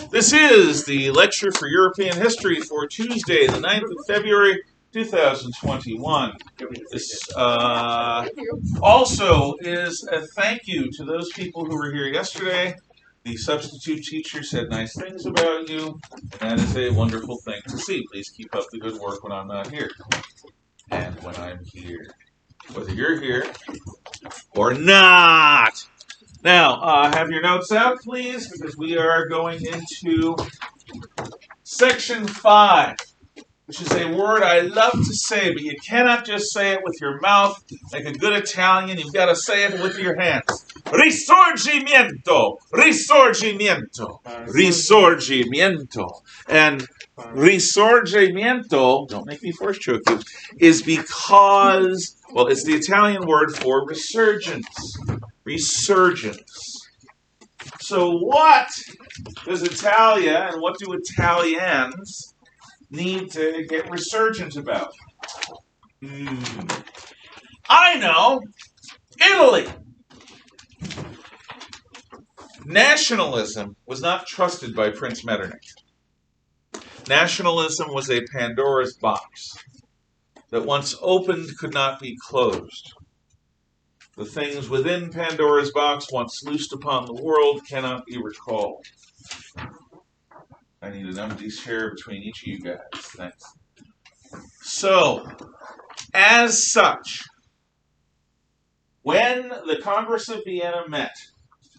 This is the lecture for European history for Tuesday, the 9th of February, 2021. This also is a thank you to those people who were here yesterday. The substitute teacher said nice things about you. That is a wonderful thing to see. Please keep up the good work when I'm not here. And when I'm here. Whether you're here or not. Now, have your notes out, please, because we are going into Section 5, which is a word I love to say, but you cannot just say it with your mouth like a good Italian. You've got to say it with your hands. Risorgimiento! Risorgimiento! Risorgimiento! And risorgimiento, don't make me force choke you, is because, well, it's the Italian word for resurgence. Resurgence. So what does Italia and what do Italians need to get resurgent about? I know! Italy! Nationalism was not trusted by Prince Metternich. Nationalism was a Pandora's box that once opened could not be closed. The things within Pandora's box, once loosed upon the world, cannot be recalled. I need an empty chair between each of you guys. Thanks. So, as such, when the Congress of Vienna met,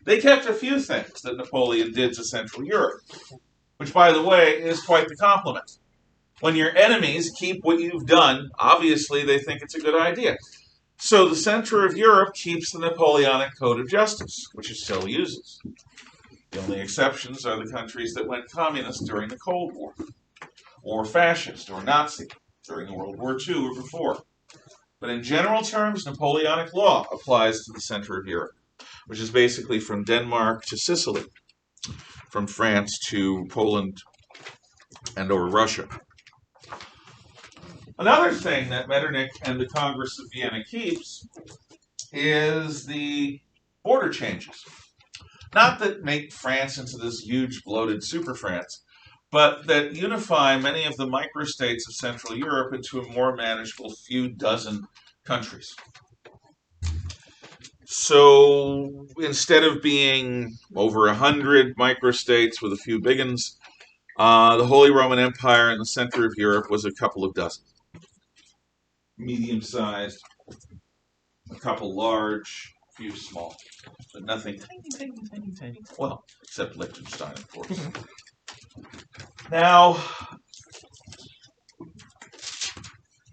they kept a few things that Napoleon did to Central Europe, which, by the way, is quite the compliment. When your enemies keep what you've done, obviously they think it's a good idea. So the center of Europe keeps the Napoleonic Code of Justice, which it still uses. The only exceptions are the countries that went communist during the Cold War, or fascist, or Nazi during World War II or before. But in general terms, Napoleonic law applies to the center of Europe, which is basically from Denmark to Sicily, from France to Poland and over Russia. Another thing that Metternich and the Congress of Vienna keeps is the border changes. Not that make France into this huge bloated super France, but that unify many of the microstates of Central Europe into a more manageable few dozen countries. So instead of being over 100 microstates with a few big ones, the Holy Roman Empire in the center of Europe was a couple of dozen. Medium-sized, a couple large, a few small, but nothing tiny. Well, except Liechtenstein, of course. Now,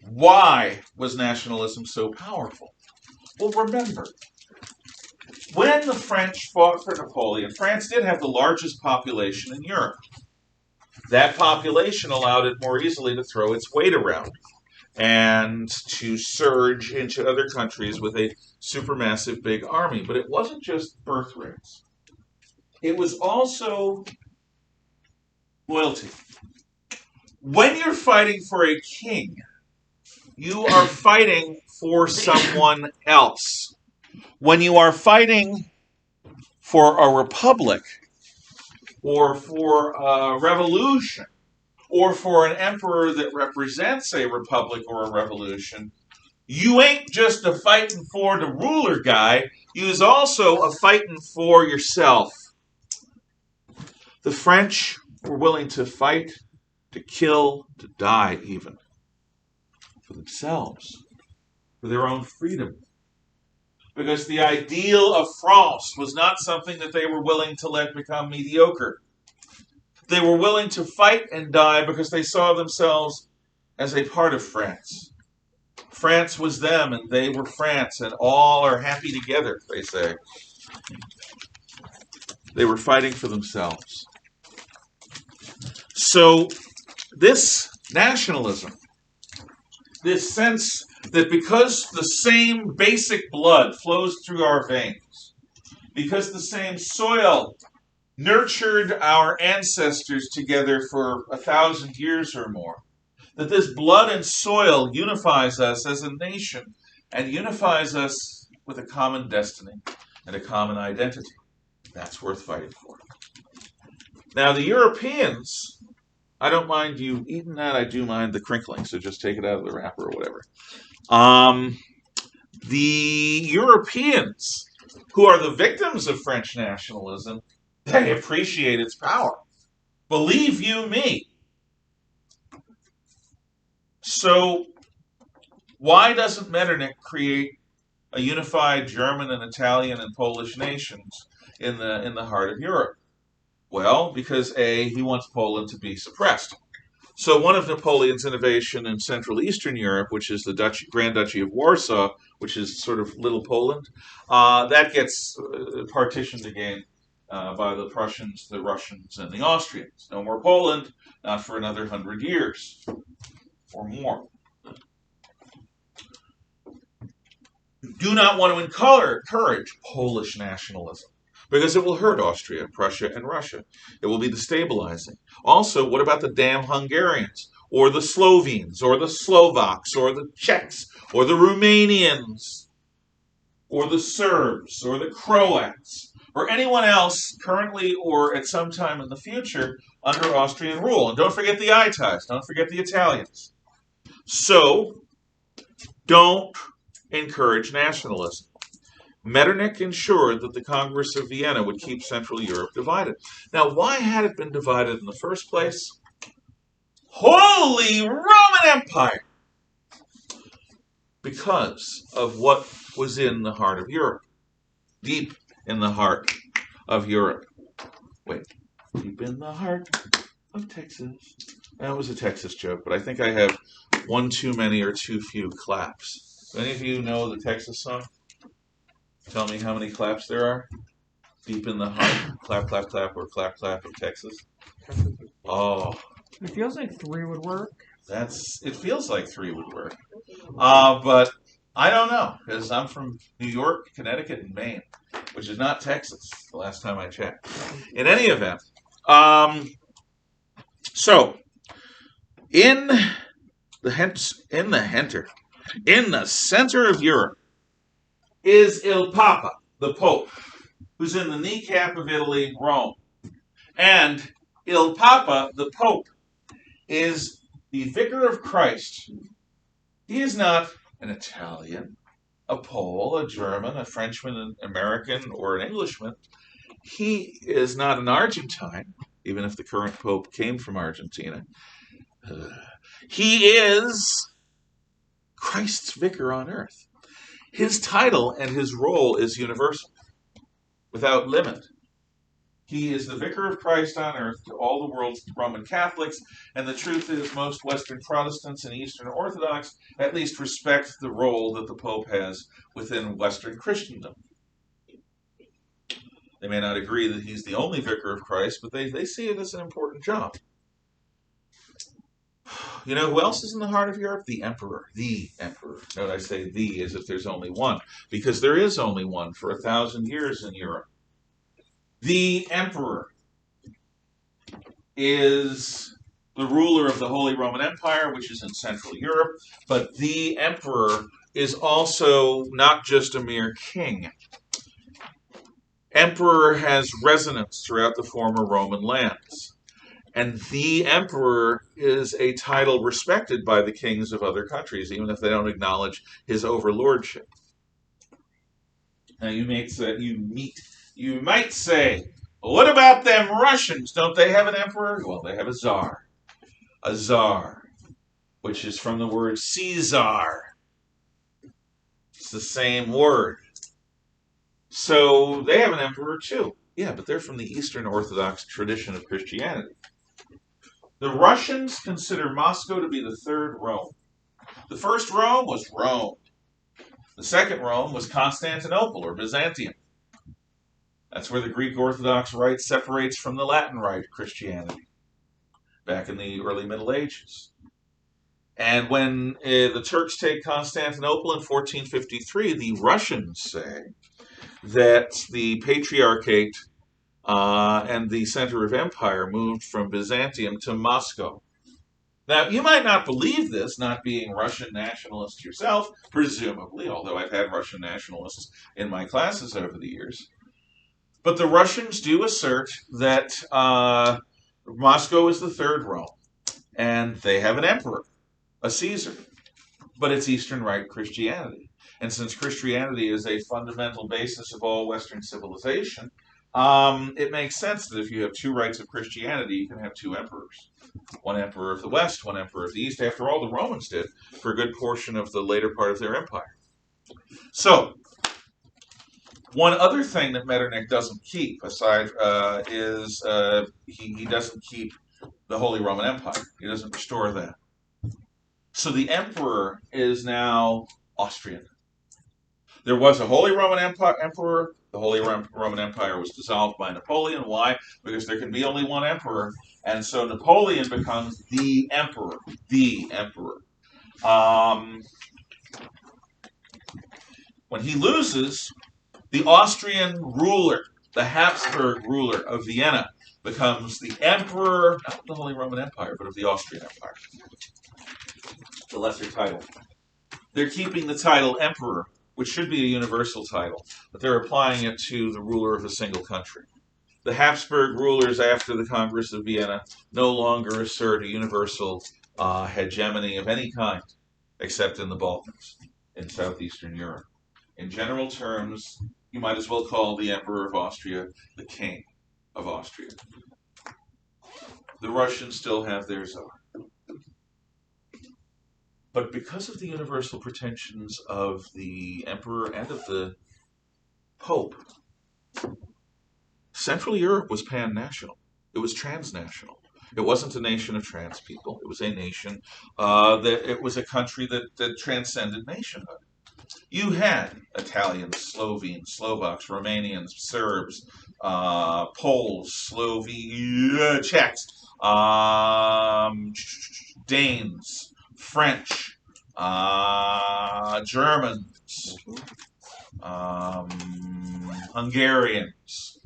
why was nationalism so powerful? Well, remember, when the French fought for Napoleon, France did have the largest population in Europe. That population allowed it more easily to throw its weight around and to surge into other countries with a supermassive big army. But it wasn't just birth rates. It was also loyalty. When you're fighting for a king, you are fighting for someone else. When you are fighting for a republic, or for a revolution, or for an emperor that represents a republic or a revolution, you ain't just a fighting for the ruler guy, you is also a fighting for yourself. The French were willing to fight, to kill, to die even, for themselves, for their own freedom. Because the ideal of France was not something that they were willing to let become mediocre. They were willing to fight and die because they saw themselves as a part of France. France was them and they were France, and all are happy together, they say. They were fighting for themselves. So this nationalism, this sense that because the same basic blood flows through our veins, because the same soil nurtured our ancestors together for 1,000 years or more, that this blood and soil unifies us as a nation and unifies us with a common destiny and a common identity. That's worth fighting for. Now, the Europeans, I don't mind you eating that. I do mind the crinkling, so just take it out of the wrapper or whatever. The Europeans, who are the victims of French nationalism, they appreciate its power. Believe you me. So, why doesn't Metternich create a unified German and Italian and Polish nations in the heart of Europe? Well, because A, he wants Poland to be suppressed. So one of Napoleon's innovation in Central Eastern Europe, which is the Grand Duchy of Warsaw, which is sort of Little Poland, that gets partitioned again by the Prussians, the Russians, and the Austrians. No more Poland, not for another 100 years or more. Do not want to encourage Polish nationalism, because it will hurt Austria, Prussia, and Russia. It will be destabilizing. Also, what about the damn Hungarians, or the Slovenes, or the Slovaks, or the Czechs, or the Romanians, or the Serbs, or the Croats, or anyone else currently or at some time in the future under Austrian rule? And don't forget the Italians, don't forget the Italians. So, don't encourage nationalism. Metternich ensured that the Congress of Vienna would keep Central Europe divided. Now, why had it been divided in the first place? Holy Roman Empire! Because of what was in the heart of Europe. Deep in the heart of Europe. Wait, deep in the heart of Texas. That was a Texas joke, but I think I have one too many or too few claps. Do any of you know the Texas song? Tell me how many claps there are. Deep in the heart, clap, clap, clap, or clap, clap of Texas. Oh. It feels like 3 would work. It feels like 3 would work. But I don't know, because I'm from New York, Connecticut, and Maine, which is not Texas, the last time I checked. In any event, so, in the center of Europe, is Il Papa, the Pope, who's in the kneecap of Italy, Rome. And Il Papa, the Pope, is the vicar of Christ. He is not an Italian, a Pole, a German, a Frenchman, an American, or an Englishman. He is not an Argentine, even if the current Pope came from Argentina. He is Christ's vicar on earth. His title and his role is universal, without limit. He is the vicar of Christ on earth to all the world's Roman Catholics, and the truth is most Western Protestants and Eastern Orthodox at least respect the role that the Pope has within Western Christendom. They may not agree that he's the only vicar of Christ, but they see it as an important job. You know who else is in the heart of Europe? The Emperor. The Emperor. Note I say the as if there's only one, because there is only one for 1,000 years in Europe. The Emperor is the ruler of the Holy Roman Empire, which is in Central Europe, but the Emperor is also not just a mere king. Emperor has resonance throughout the former Roman lands. And the emperor is a title respected by the kings of other countries, even if they don't acknowledge his overlordship. Now you might say, what about them Russians? Don't they have an emperor? Well, they have a czar. A czar, which is from the word Caesar. It's the same word. So they have an emperor too. Yeah, but they're from the Eastern Orthodox tradition of Christianity. The Russians consider Moscow to be the third Rome. The first Rome was Rome. The second Rome was Constantinople or Byzantium. That's where the Greek Orthodox Rite separates from the Latin Rite Christianity, back in the early Middle Ages. And when the Turks take Constantinople in 1453, the Russians say that the Patriarchate and the center of empire moved from Byzantium to Moscow. Now, you might not believe this, not being Russian nationalist yourself, presumably, although I've had Russian nationalists in my classes over the years. But the Russians do assert that Moscow is the third Rome, and they have an emperor, a Caesar, but it's Eastern Rite Christianity. And since Christianity is a fundamental basis of all Western civilization, it makes sense that if you have two rites of Christianity, you can have two emperors. One emperor of the West, one emperor of the East. After all, the Romans did for a good portion of the later part of their empire. So, one other thing that Metternich doesn't keep, aside, is he doesn't keep the Holy Roman Empire. He doesn't restore that. So the emperor is now Austrian. There was a Holy Roman emperor. The Holy Roman Empire was dissolved by Napoleon. Why? Because there can be only one emperor. And so Napoleon becomes the emperor. The emperor. When he loses, the Austrian ruler, the Habsburg ruler of Vienna, becomes the emperor, not of the Holy Roman Empire, but of the Austrian Empire. The lesser title. They're keeping the title emperor, which should be a universal title, but they're applying it to the ruler of a single country. The Habsburg rulers after the Congress of Vienna no longer assert a universal hegemony of any kind, except in the Balkans, in southeastern Europe. In general terms, you might as well call the Emperor of Austria the King of Austria. The Russians still have their Tsar. But because of the universal pretensions of the Emperor and of the Pope, Central Europe was pan-national. It was transnational. It wasn't a nation of trans people. It was a nation, it was a country that transcended nationhood. You had Italians, Slovenes, Slovaks, Romanians, Serbs, Poles, Czechs, Danes, French, Germans, Hungarians.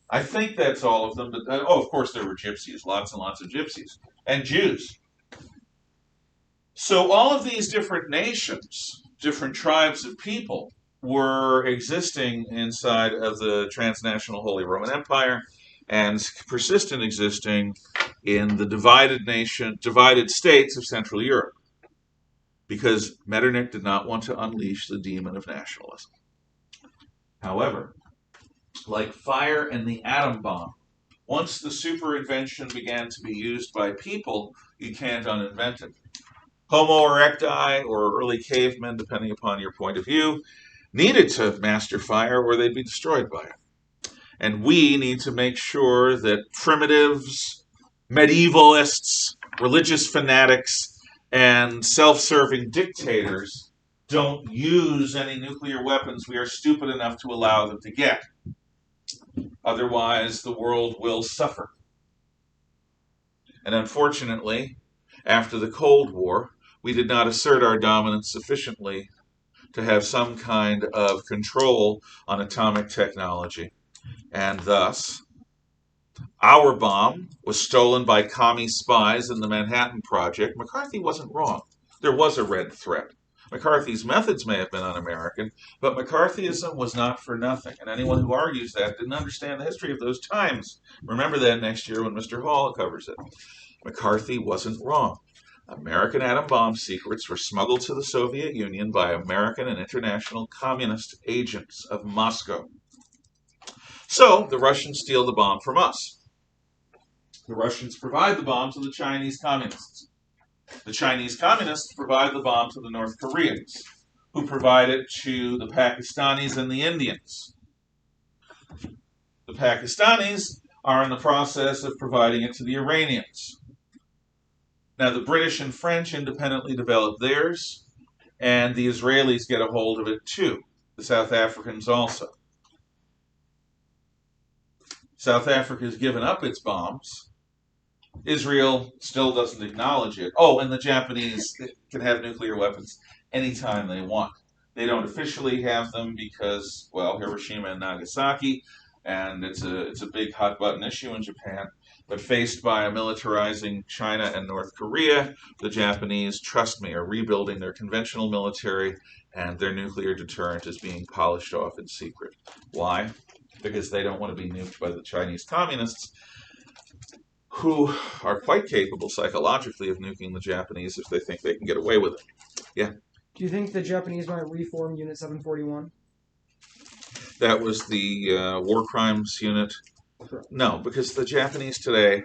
I think that's all of them. But of course, there were gypsies, lots and lots of gypsies, and Jews. So all of these different nations, different tribes of people, were existing inside of the transnational Holy Roman Empire and persistent existing in the divided states of Central Europe, because Metternich did not want to unleash the demon of nationalism. However, like fire and the atom bomb, once the super invention began to be used by people, you can't uninvent it. Homo erecti, or early cavemen, depending upon your point of view, needed to master fire or they'd be destroyed by it. And we need to make sure that primitives, medievalists, religious fanatics, and self-serving dictators don't use any nuclear weapons we are stupid enough to allow them to get. Otherwise, the world will suffer. And unfortunately, after the Cold War, we did not assert our dominance sufficiently to have some kind of control on atomic technology. And thus, our bomb was stolen by commie spies in the Manhattan Project. McCarthy wasn't wrong. There was a red threat. McCarthy's methods may have been un-American, but McCarthyism was not for nothing. And anyone who argues that didn't understand the history of those times. Remember that next year when Mr. Hall covers it. McCarthy wasn't wrong. American atom bomb secrets were smuggled to the Soviet Union by American and international communist agents of Moscow. So, the Russians steal the bomb from us. The Russians provide the bomb to the Chinese communists. The Chinese communists provide the bomb to the North Koreans, who provide it to the Pakistanis and the Indians. The Pakistanis are in the process of providing it to the Iranians. Now, the British and French independently develop theirs, and the Israelis get a hold of it too. The South Africans also. South Africa has given up its bombs. Israel still doesn't acknowledge it. Oh, and the Japanese can have nuclear weapons anytime they want. They don't officially have them because, well, Hiroshima and Nagasaki, and it's a big hot-button issue in Japan. But faced by a militarizing China and North Korea, the Japanese, trust me, are rebuilding their conventional military and their nuclear deterrent is being polished off in secret. Why? Because they don't want to be nuked by the Chinese communists, who are quite capable psychologically of nuking the Japanese if they think they can get away with it. Yeah. Do you think the Japanese might reform Unit 741? That was the war crimes unit. Correct. No, because the Japanese today.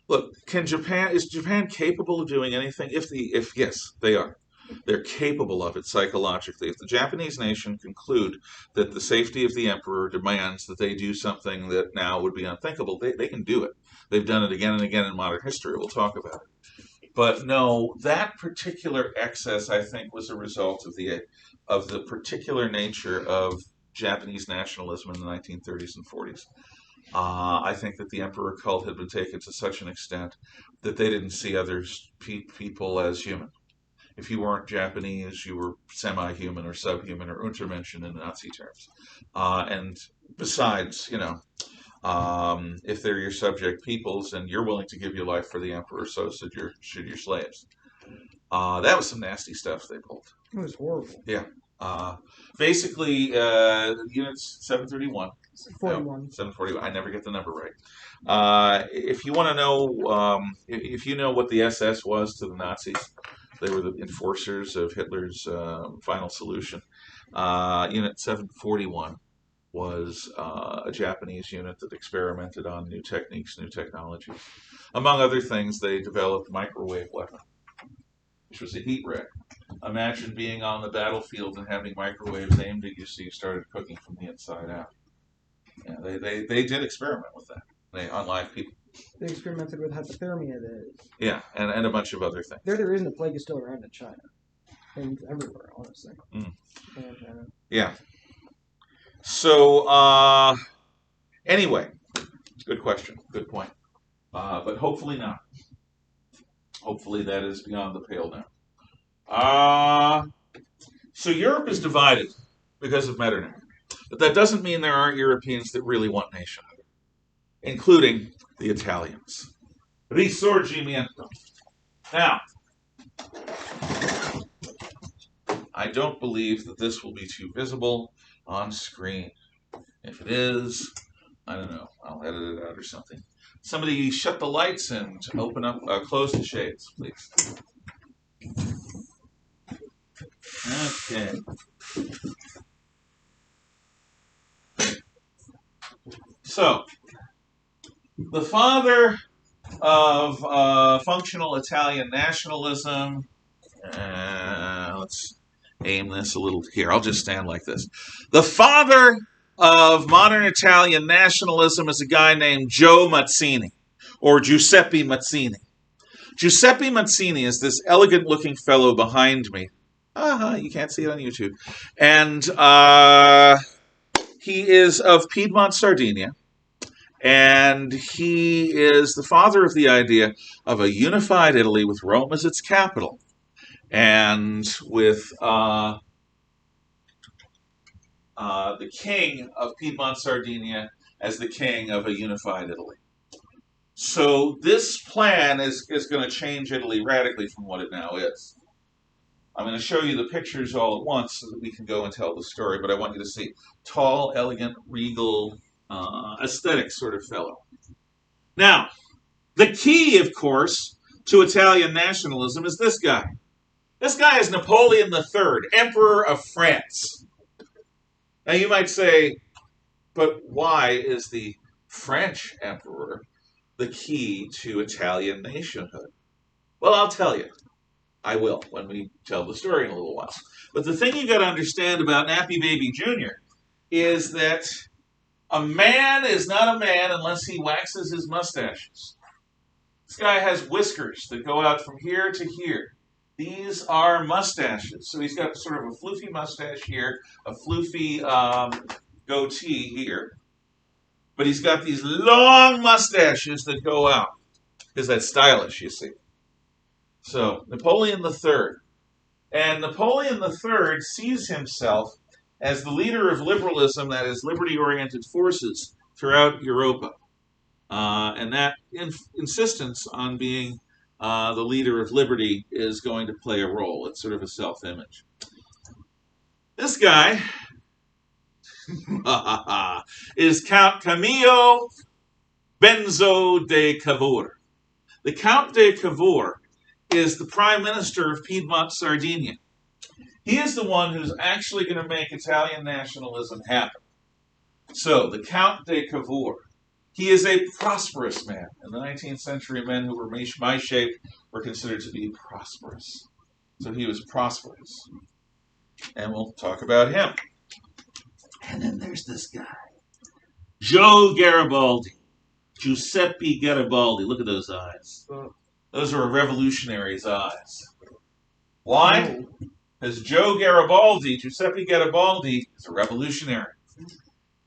Look, is Japan capable of doing anything? If yes, they are. They're capable of it psychologically. If the Japanese nation conclude that the safety of the emperor demands that they do something that now would be unthinkable, they can do it. They've done it again and again in modern history. We'll talk about it. But no, that particular excess, I think, was a result of the particular nature of Japanese nationalism in the 1930s and 40s. I think that the emperor cult had been taken to such an extent that they didn't see other people as human. If you weren't Japanese, you were semi-human or subhuman or Untermenschen in Nazi terms. And besides, if they're your subject peoples and you're willing to give your life for the emperor, so should your slaves. That was some nasty stuff they pulled. It was horrible. Yeah. Basically, units 731. 41. 741. I never get the number right. If you want to know, if you know what the SS was to the Nazis, they were the enforcers of Hitler's final solution. Unit 741 was a Japanese unit that experimented on new techniques, new technologies. Among other things, they developed a microwave weapon, which was a heat ray. Imagine being on the battlefield and having microwaves aimed at you so you started cooking from the inside out. Yeah, they did experiment with that on live people. They experimented with hypothermia. Yeah, and a bunch of other things. There's a reason the plague is still around in China. And everywhere, honestly. Yeah. So, anyway, good question. Good point. But hopefully not. Hopefully that is beyond the pale now. So Europe is divided because of Metternich. But that doesn't mean there aren't Europeans that really want nationhood, including the Italians. Risorgimiento. Now, I don't believe that this will be too visible on screen. If it is, I don't know. I'll edit it out or something. Somebody shut the lights and open up, close the shades, please. Okay. So, the father of functional Italian nationalism, let's aim this a little here. I'll just stand like this. The father of modern Italian nationalism is a guy named Joe Mazzini, or Giuseppe Mazzini. Giuseppe Mazzini is this elegant-looking fellow behind me. You can't see it on YouTube. And he is of Piedmont, Sardinia. And he is the father of the idea of a unified Italy with Rome as its capital. And with the king of Piedmont, Sardinia as the king of a unified Italy. So this plan is going to change Italy radically from what it now is. I'm going to show you the pictures all at once so that we can go and tell the story, but I want you to see tall, elegant, regal, aesthetic sort of fellow. Now, the key, of course, to Italian nationalism is this guy. This guy is Napoleon III, Emperor of France. Now you might say, but why is the French emperor the key to Italian nationhood? Well, I'll tell you. I will when we tell the story in a little while. But the thing you got to understand about Nappy Baby Jr. is that a man is not a man unless he waxes his mustaches. This guy has whiskers that go out from here to here. These are mustaches. So he's got sort of a floofy mustache here, a floofy goatee here. But he's got these long mustaches that go out because that's stylish, you see. So, Napoleon III. And Napoleon III sees himself as the leader of liberalism, that is, liberty-oriented forces throughout Europa. And that insistence on being the leader of liberty is going to play a role. It's sort of a self-image. This guy is Count Camillo Benzo de Cavour. The Count de Cavour is the Prime Minister of Piedmont, Sardinia. He is the one who's actually going to make Italian nationalism happen. So, the Count de Cavour, he is a prosperous man. In the 19th century, men who were my shape were considered to be prosperous. So he was prosperous. And we'll talk about him. And then there's this guy, Joe Garibaldi. Giuseppe Garibaldi. Look at those eyes. Those are a revolutionary's eyes. Why? Because Giuseppe Garibaldi, is a revolutionary.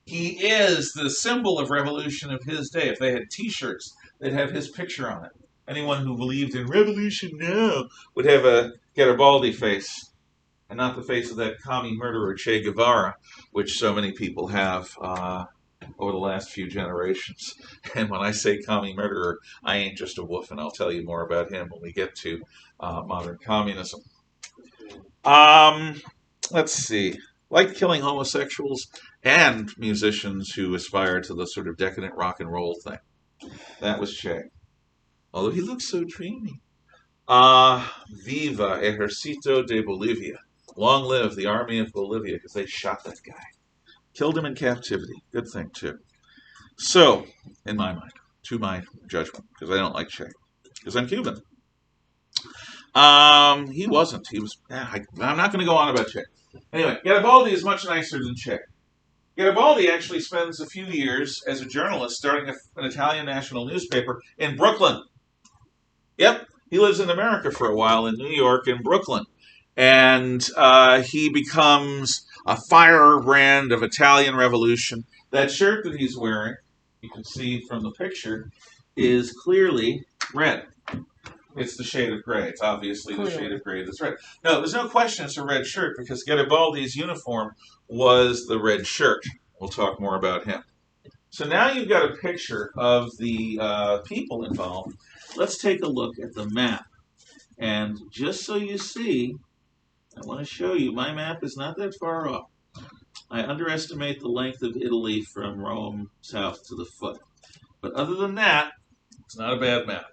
He is the symbol of revolution of his day. If they had T-shirts, they'd have his picture on it. Anyone who believed in revolution now would have a Garibaldi face, and not the face of that commie murderer Che Guevara, which so many people have over the last few generations. And when I say commie murderer, I ain't just a wolf, and I'll tell you more about him when we get to modern communism. Let's see. Like killing homosexuals and musicians who aspire to the sort of decadent rock and roll thing. That was Che. Although he looks so dreamy. Viva Ejército de Bolivia. Long live the army of Bolivia, because they shot that guy. Killed him in captivity. Good thing, too. So, in my mind, to my judgment, because I don't like Che, because I'm Cuban. He wasn't. He was. I'm not going to go on about Che. Anyway, Garibaldi is much nicer than Che. Garibaldi actually spends a few years as a journalist starting an Italian national newspaper in Brooklyn. Yep, he lives in America for a while in New York and Brooklyn. And he becomes a firebrand of Italian revolution. That shirt that he's wearing, you can see from the picture, is clearly red. It's the shade of gray. It's obviously the shade of gray that's red. No, there's no question it's a red shirt because Garibaldi's uniform was the red shirt. We'll talk more about him. So now you've got a picture of the people involved. Let's take a look at the map. And just so you see, I want to show you, my map is not that far off. I underestimate the length of Italy from Rome south to the foot. But other than that, it's not a bad map.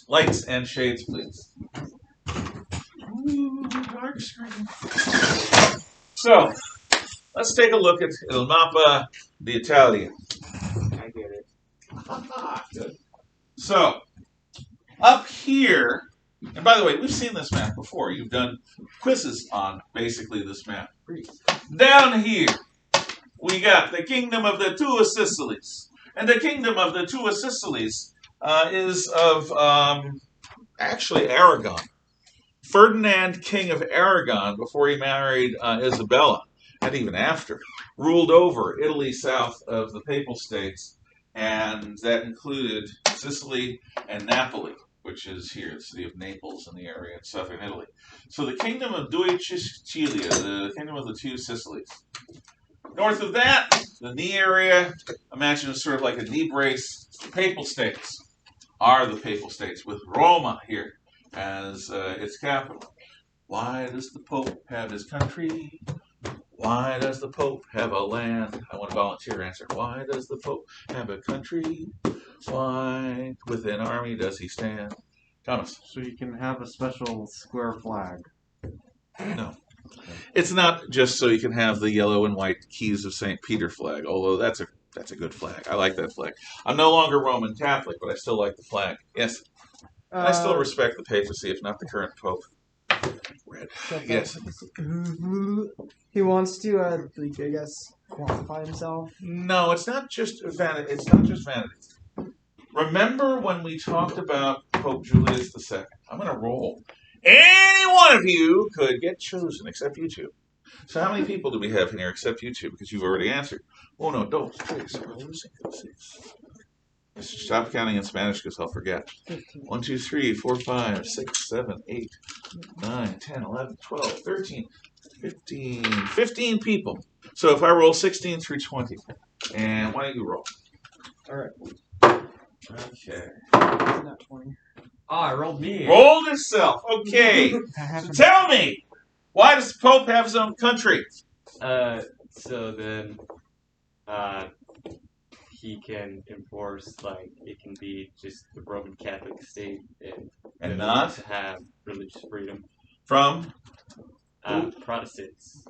Lights and shades, please. Ooh, dark screen. So, let's take a look at Il Mappa d'Italia. I get it. Good. So, up here, and by the way, we've seen this map before. You've done quizzes on basically this map. Down here, we got the Kingdom of the Two Sicilies. And the Kingdom of the Two Sicilies is of, actually, Aragon. Ferdinand, King of Aragon, before he married Isabella, and even after, ruled over Italy south of the Papal States, and that included Sicily and Napoli, which is here, the city of Naples in the area in southern Italy. So the Kingdom of Due Sicilia, the Kingdom of the Two Sicilies. North of that, the knee area, imagine it's sort of like a knee brace. The Papal States are the Papal States, with Roma here as its capital. Why does the Pope have his country? Why does the Pope have a land? I want a volunteer answer. Why does the Pope have a country? Why with an army does he stand? Thomas. So you can have a special square flag. No. It's not just so you can have the yellow and white Keys of St. Peter flag, although that's a good flag. I like that flag. I'm no longer Roman Catholic, but I still like the flag. Yes. I still respect the papacy, if not the current Pope. Red. Yes. He wants to, I guess, qualify himself. No, it's not just vanity. It's not just vanity. Remember when we talked about Pope Julius II? I'm going to roll. Any one of you could get chosen, except you two. So how many people do we have in here except you two? Because you've already answered. Uno, dos, tres, stop counting in Spanish because I'll forget. 1, 2, 3, 4, 5, 6, 7, 8, 9, 10, 11, 12, 13, 15. 15 people. So if I roll 16 through 20, and why don't you roll? All right. Okay. Not 20. Oh, I rolled me. Rolled itself. Okay. So tell me, Why does the Pope have his own country? So then, he can enforce, like, it can be just the Roman Catholic state And Italy not to have religious freedom. from Protestants.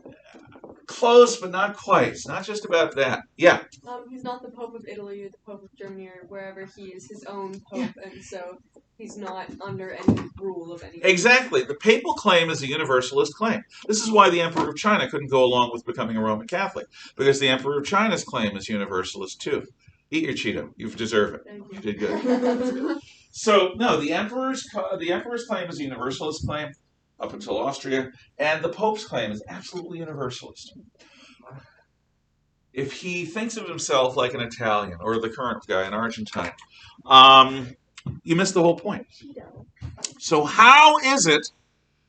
close, but not quite. It's not just about that. Yeah. He's not the Pope of Italy or the Pope of Germany or wherever. He is his own Pope, and so he's not under any rule of any. Exactly. The papal claim is a universalist claim. This is why the Emperor of China couldn't go along with becoming a Roman Catholic, because the Emperor of China's claim is universalist too. Eat your Cheeto. You deserve it. Thank You did good. So no, the Emperor's claim is a universalist claim up until Austria, and the Pope's claim is absolutely universalist. If he thinks of himself like an Italian or the current guy in Argentine, you miss the whole point. So how is it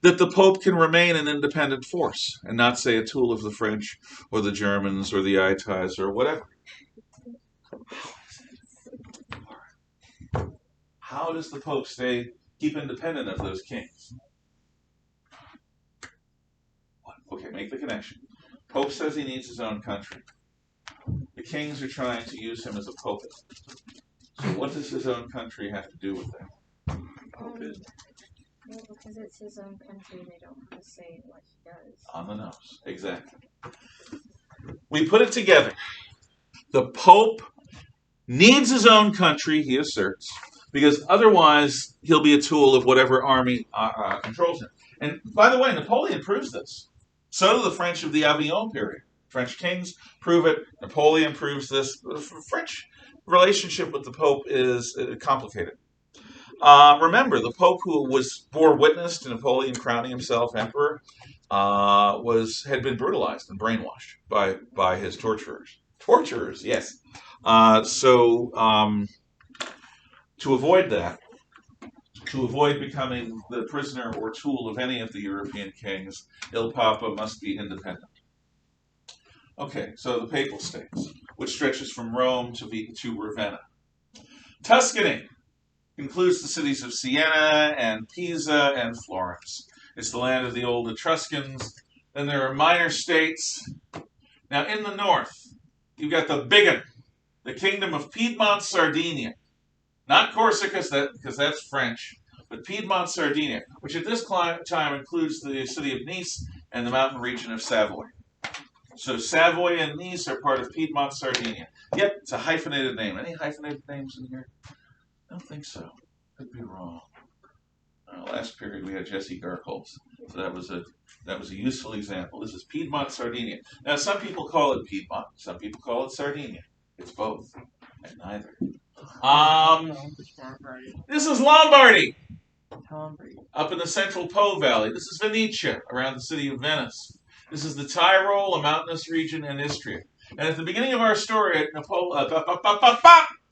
that the Pope can remain an independent force and not, say, a tool of the French or the Germans or the Italians or whatever? How does the Pope keep independent of those kings? Okay, make the connection. Pope says he needs his own country. The kings are trying to use him as a puppet. So what does his own country have to do with that? Well, because it's his own country, they don't have to say what he does. On the nose, exactly. We put it together. The Pope needs his own country, he asserts, because otherwise he'll be a tool of whatever army controls him. And by the way, Napoleon proves this. So do the French of the Avignon period. French kings prove it. Napoleon proves this. The French relationship with the Pope is complicated. Remember, the Pope who bore witness to Napoleon crowning himself emperor had been brutalized and brainwashed by his torturers. Torturers, yes. So to avoid that, to avoid becoming the prisoner or tool of any of the European kings, Il Papa must be independent. Okay, so the Papal States, which stretches from Rome to Ravenna. Tuscany includes the cities of Siena and Pisa and Florence. It's the land of the old Etruscans. Then there are minor states. Now in the north, you've got the big one, the Kingdom of Piedmont, Sardinia. Not Corsica, because that's French, but Piedmont, Sardinia, which at this time includes the city of Nice and the mountain region of Savoy. So Savoy and Nice are part of Piedmont, Sardinia. Yep, it's a hyphenated name. Any hyphenated names in here? I don't think so. Could be wrong. Last period we had Jesse Garkholz, so that was a useful example. This is Piedmont, Sardinia. Now some people call it Piedmont, some people call it Sardinia. It's both, and neither. This is Lombardy, up in the central Po Valley. This is Venetia, around the city of Venice. This is the Tyrol, a mountainous region, and Istria. And at the beginning of our story, at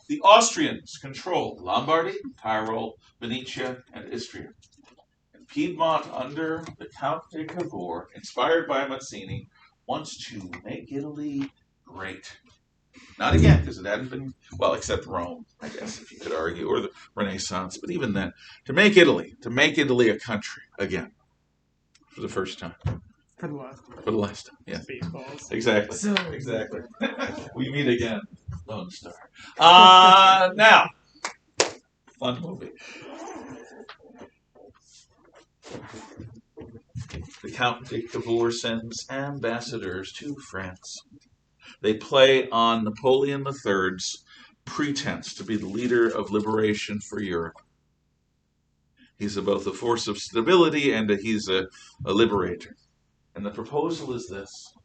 the Austrians controlled Lombardy, Tyrol, Venetia, and Istria. And Piedmont, under the Count de Cavour, inspired by Mazzini, wants to make Italy great. Not again, because it hadn't been, well, except Rome, I guess, if you could argue, or the Renaissance. But even then, to make Italy a country again, for the first time. For the last time. For the last time, yeah. Spaceballs. Exactly. Exactly. We meet again, Lone Star. Now, fun movie. The Count de Cavour sends ambassadors to France. They play on Napoleon III's pretense to be the leader of liberation for Europe. He's both a force of stability and he's a liberator. And the proposal is this.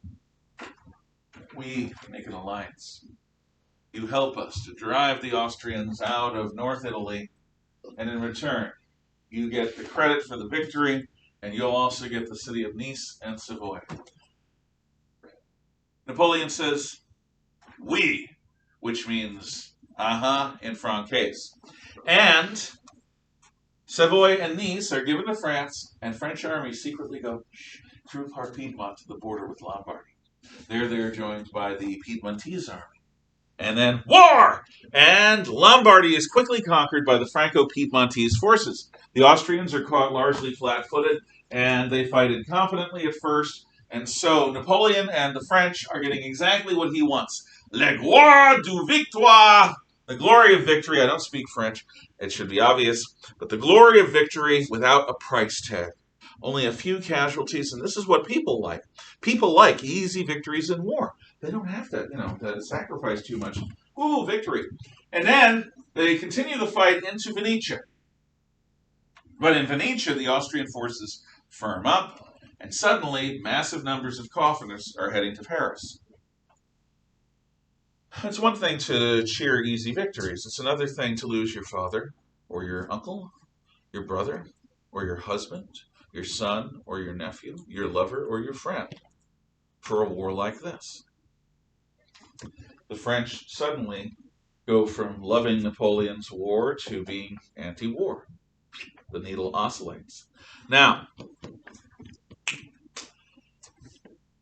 We make an alliance. You help us to drive the Austrians out of North Italy, and in return, you get the credit for the victory, and you'll also get the city of Nice and Savoy. Napoleon says, "We," which means in Francais. And Savoy and Nice are given to France, and French armies secretly go through Piedmont to the border with Lombardy. They're joined by the Piedmontese army. And then war! And Lombardy is quickly conquered by the Franco-Piedmontese forces. The Austrians are caught largely flat-footed, and they fight incompetently at first. And so Napoleon and the French are getting exactly what he wants. La gloire du victoire, the glory of victory. I don't speak French, it should be obvious, but the glory of victory without a price tag. Only a few casualties, and this is what people like. People like easy victories in war. They don't have to, to sacrifice too much. Ooh, victory. And then they continue the fight into Venetia. But in Venetia, the Austrian forces firm up, and suddenly massive numbers of coffins are heading to Paris. It's one thing to cheer easy victories. It's another thing to lose your father, or your uncle, your brother, or your husband, your son, or your nephew, your lover, or your friend, for a war like this. The French suddenly go from loving Napoleon's war to being anti-war. The needle oscillates. Now,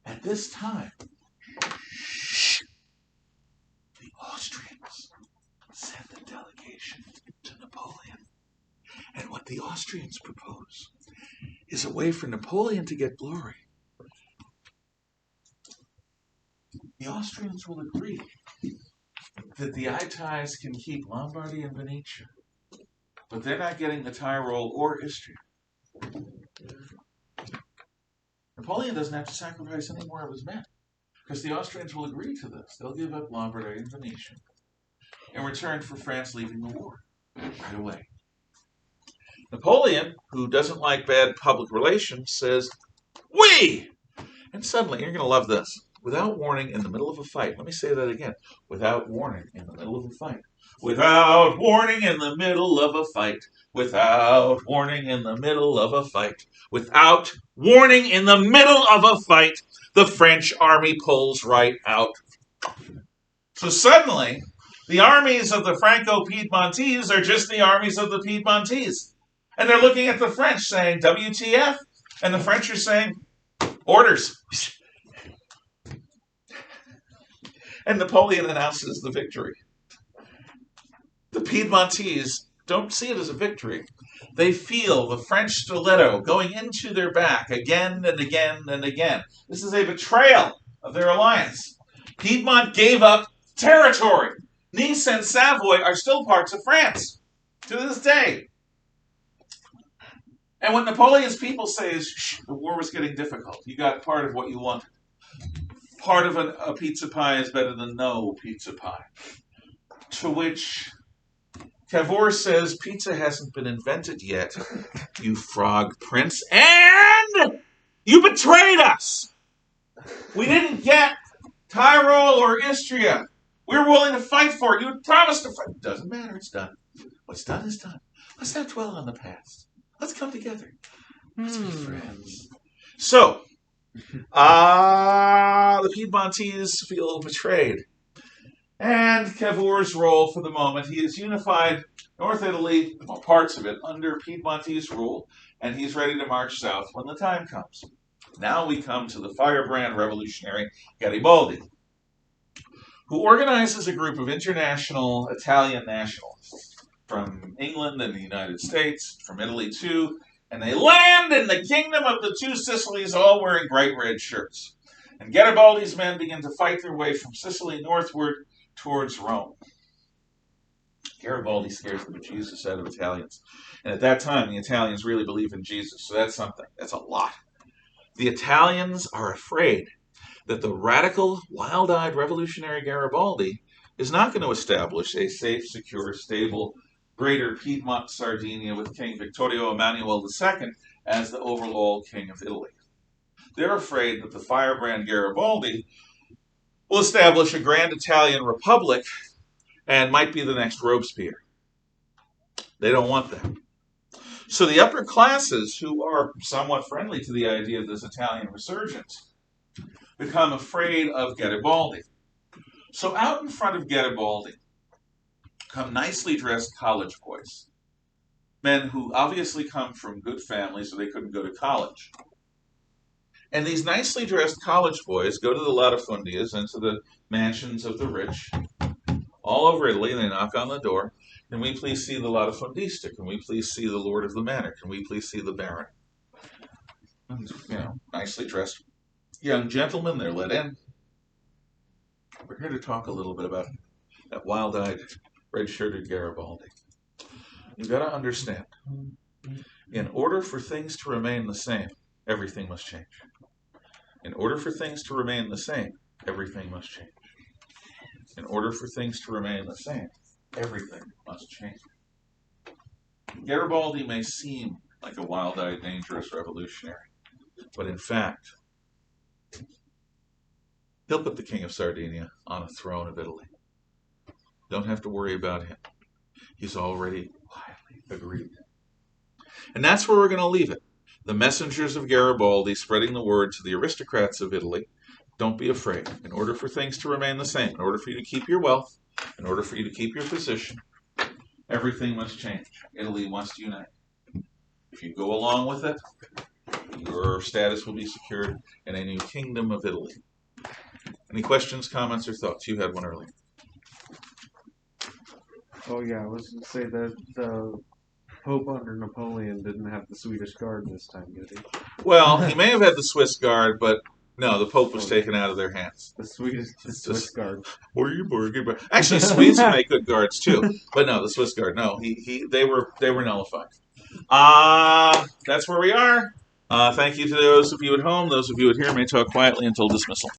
at this time, the Austrians send a delegation to Napoleon. And what the Austrians propose is a way for Napoleon to get glory. The Austrians will agree that the Italians can keep Lombardy and Venetia, but they're not getting the Tyrol or Istria. Napoleon doesn't have to sacrifice any more of his men, because the Austrians will agree to this. They'll give up Lombardy and Venetia in return for France leaving the war right away. Napoleon, who doesn't like bad public relations, says, "We!" And suddenly, you're going to love this. Without warning, in the middle of a fight. Let me say that again. Without warning, in the middle of a fight. Without warning, in the middle of a fight. Without warning, in the middle of a fight. Without warning, in the middle of a fight, the French army pulls right out. So suddenly, the armies of the Franco-Piedmontese are just the armies of the Piedmontese. And they're looking at the French saying, WTF? And the French are saying, orders. And Napoleon announces the victory. The Piedmontese don't see it as a victory. They feel the French stiletto going into their back again and again and again. This is a betrayal of their alliance. Piedmont gave up territory. Nice and Savoy are still parts of France to this day. And what Napoleon's people say is, the war was getting difficult. You got part of what you wanted. Part of a pizza pie is better than no pizza pie. To which Cavour says, pizza hasn't been invented yet, you frog prince, and you betrayed us. We didn't get Tyrol or Istria. We were willing to fight for it. You promised to fight. It doesn't matter, it's done. What's done is done. Let's not dwell on the past. Let's come together. Let's be friends. So, the Piedmontese feel betrayed. And Cavour's role for the moment, he has unified North Italy, well, parts of it, under Piedmontese rule, and he's ready to march south when the time comes. Now we come to the firebrand revolutionary Garibaldi, who organizes a group of international Italian nationalists from England and the United States, from Italy too, and they land in the kingdom of the two Sicilies, all wearing bright red shirts. And Garibaldi's men begin to fight their way from Sicily northward towards Rome. Garibaldi scares the bejesus out of Italians. And at that time, the Italians really believe in Jesus, so that's something. That's a lot. The Italians are afraid that the radical, wild-eyed revolutionary Garibaldi is not going to establish a safe, secure, stable, greater Piedmont Sardinia with King Vittorio Emanuele II as the overall king of Italy. They're afraid that the firebrand Garibaldi will establish a grand Italian republic and might be the next Robespierre. They don't want that. So the upper classes, who are somewhat friendly to the idea of this Italian resurgence, become afraid of Garibaldi. So out in front of Garibaldi come nicely dressed college boys, men who obviously come from good families so they couldn't go to college. And these nicely dressed college boys go to the latifundias and to the mansions of the rich all over Italy, and they knock on the door. Can we please see the latifundista? Can we please see the lord of the manor? Can we please see the baron? And, nicely dressed young gentlemen, they're let in. We're here to talk a little bit about that wild-eyed, red-shirted Garibaldi. You've got to understand, in order for things to remain the same, everything must change. In order for things to remain the same, everything must change. In order for things to remain the same, everything must change. Garibaldi may seem like a wild-eyed, dangerous revolutionary, but in fact, he'll put the King of Sardinia on a throne of Italy. Don't have to worry about him. He's already quietly agreed. And that's where we're going to leave it. The messengers of Garibaldi spreading the word to the aristocrats of Italy. Don't be afraid. In order for things to remain the same, in order for you to keep your wealth, in order for you to keep your position, everything must change. Italy must unite. If you go along with it, your status will be secured in a new kingdom of Italy. Any questions, comments, or thoughts? You had one earlier. Oh yeah, I was gonna say that the Pope under Napoleon didn't have the Swedish Guard this time, did he? Well, he may have had the Swiss Guard, but no, the Pope was taken out of their hands. The Swiss Guard. What are you bargaining about? Actually, Swedes make good guards too, but no, the Swiss Guard. No, they were nullified. That's where we are. Thank you to those of you at home. Those of you at here may talk quietly until dismissal.